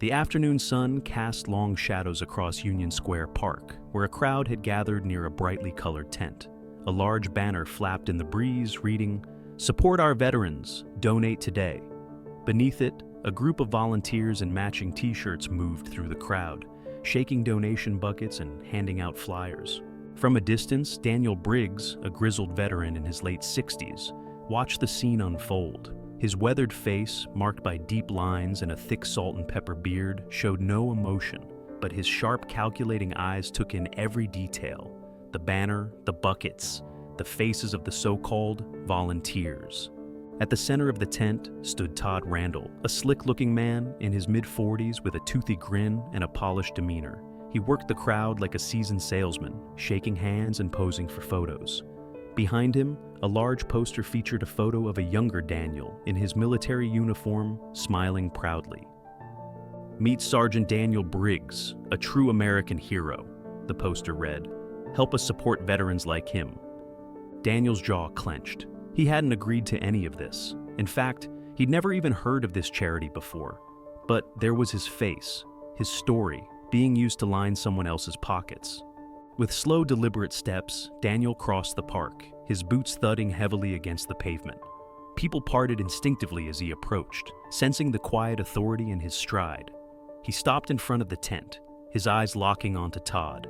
The afternoon sun cast long shadows across Union Square Park, where a crowd had gathered near a brightly colored tent. A large banner flapped in the breeze, reading, "Support our veterans, donate today." Beneath it, a group of volunteers in matching t-shirts moved through the crowd, shaking donation buckets and handing out flyers. From a distance, Daniel Briggs, a grizzled veteran in his late 60s, watched the scene unfold. His weathered face, marked by deep lines and a thick salt and pepper beard, showed no emotion, but his sharp, calculating eyes took in every detail: the banner, the buckets, the faces of the so-called volunteers. At the center of the tent stood Todd Randall, a slick-looking man in his mid-40s with a toothy grin and a polished demeanor. He worked the crowd like a seasoned salesman, shaking hands and posing for photos. Behind him, a large poster featured a photo of a younger Daniel in his military uniform, smiling proudly. "Meet Sergeant Daniel Briggs, a true American hero," the poster read. "Help us support veterans like him." Daniel's jaw clenched. He hadn't agreed to any of this. In fact, he'd never even heard of this charity before. But there was his face, his story, being used to line someone else's pockets. With slow, deliberate steps, Daniel crossed the park, his boots thudding heavily against the pavement. People parted instinctively as he approached, sensing the quiet authority in his stride. He stopped in front of the tent, his eyes locking onto Todd.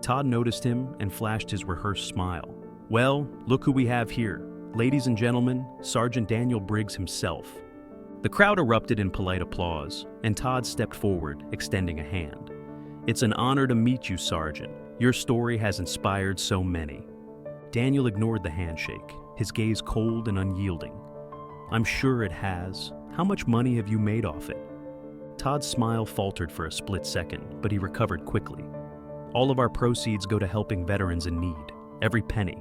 Todd noticed him and flashed his rehearsed smile. "Well, look who we have here. Ladies and gentlemen, Sergeant Daniel Briggs himself." The crowd erupted in polite applause, and Todd stepped forward, extending a hand. "It's an honor to meet you, Sergeant. Your story has inspired so many." Daniel ignored the handshake, his gaze cold and unyielding. "I'm sure it has. How much money have you made off it?" Todd's smile faltered for a split second, but he recovered quickly. "All of our proceeds go to helping veterans in need, every penny."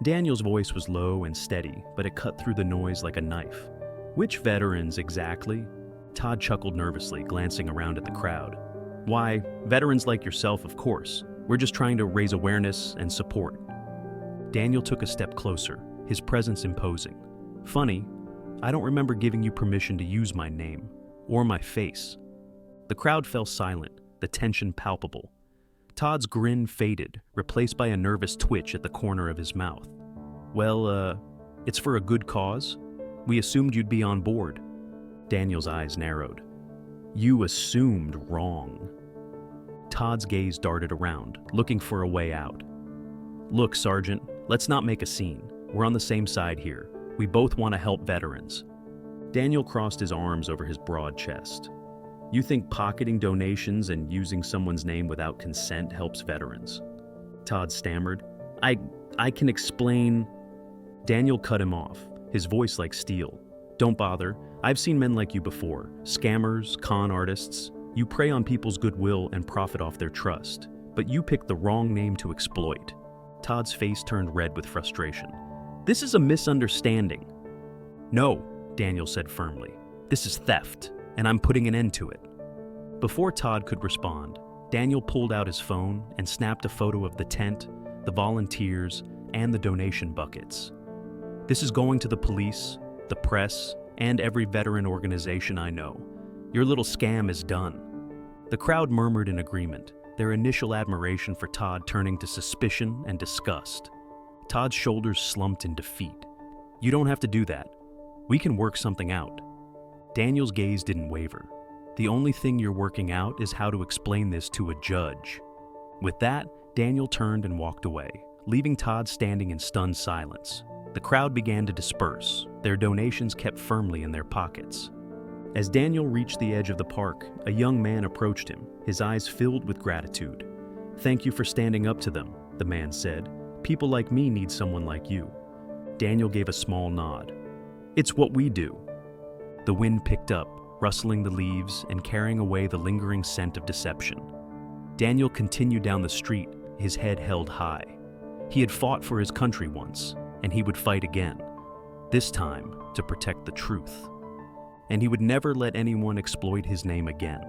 Daniel's voice was low and steady, but it cut through the noise like a knife. "Which veterans exactly?" Todd chuckled nervously, glancing around at the crowd. "Why, veterans like yourself, of course. We're just trying to raise awareness and support." Daniel took a step closer, his presence imposing. "Funny, I don't remember giving you permission to use my name, or my face." The crowd fell silent, the tension palpable. Todd's grin faded, replaced by a nervous twitch at the corner of his mouth. "Well, it's for a good cause. We assumed you'd be on board." Daniel's eyes narrowed. "You assumed wrong." Todd's gaze darted around, looking for a way out. "Look, Sergeant, let's not make a scene. We're on the same side here. We both want to help veterans." Daniel crossed his arms over his broad chest. "You think pocketing donations and using someone's name without consent helps veterans?" Todd stammered. I can explain." Daniel cut him off, his voice like steel. "Don't bother. I've seen men like you before. Scammers, con artists. You prey on people's goodwill and profit off their trust. But you picked the wrong name to exploit." Todd's face turned red with frustration. "This is a misunderstanding." "No," Daniel said firmly. "This is theft, and I'm putting an end to it." Before Todd could respond, Daniel pulled out his phone and snapped a photo of the tent, the volunteers, and the donation buckets. "This is going to the police, the press, and every veteran organization I know. Your little scam is done." The crowd murmured in agreement, their initial admiration for Todd turning to suspicion and disgust. Todd's shoulders slumped in defeat. "You don't have to do that. We can work something out." Daniel's gaze didn't waver. "The only thing you're working out is how to explain this to a judge." With that, Daniel turned and walked away, leaving Todd standing in stunned silence. The crowd began to disperse, their donations kept firmly in their pockets. As Daniel reached the edge of the park, a young man approached him, his eyes filled with gratitude. "Thank you for standing up to them," the man said. "People like me need someone like you." Daniel gave a small nod. "It's what we do." The wind picked up, rustling the leaves and carrying away the lingering scent of deception. Daniel continued down the street, his head held high. He had fought for his country once, and he would fight again, this time to protect the truth. And he would never let anyone exploit his name again.